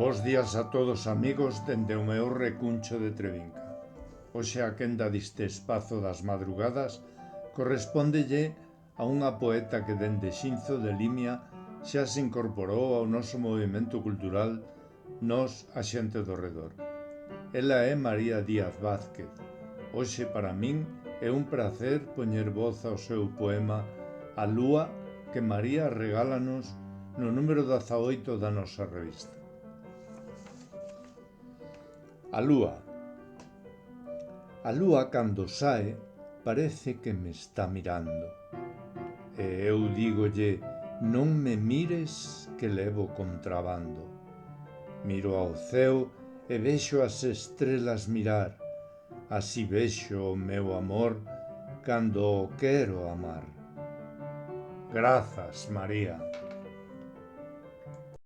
Bos días a todos amigos dende o meu recuncho de Trevinca. Hoxe a quenda deste espazo das madrugadas correspóndelle a unha poeta que dende Xinzo de Limia xa se incorporou ao noso movimento cultural Nós a xente do redor. Ela é María Díaz Vázquez. Hoxe para min é un prazer poñer voz ao seu poema A Lúa que María regálanos no número 18 da nosa revista. A lúa. A lúa cando sae parece que me está mirando. E eu dígolle, non me mires que levo contrabando. Miro ao ceo e vexo as estrelas mirar. Así vexo o meu amor cando o quero amar. Grazas, María.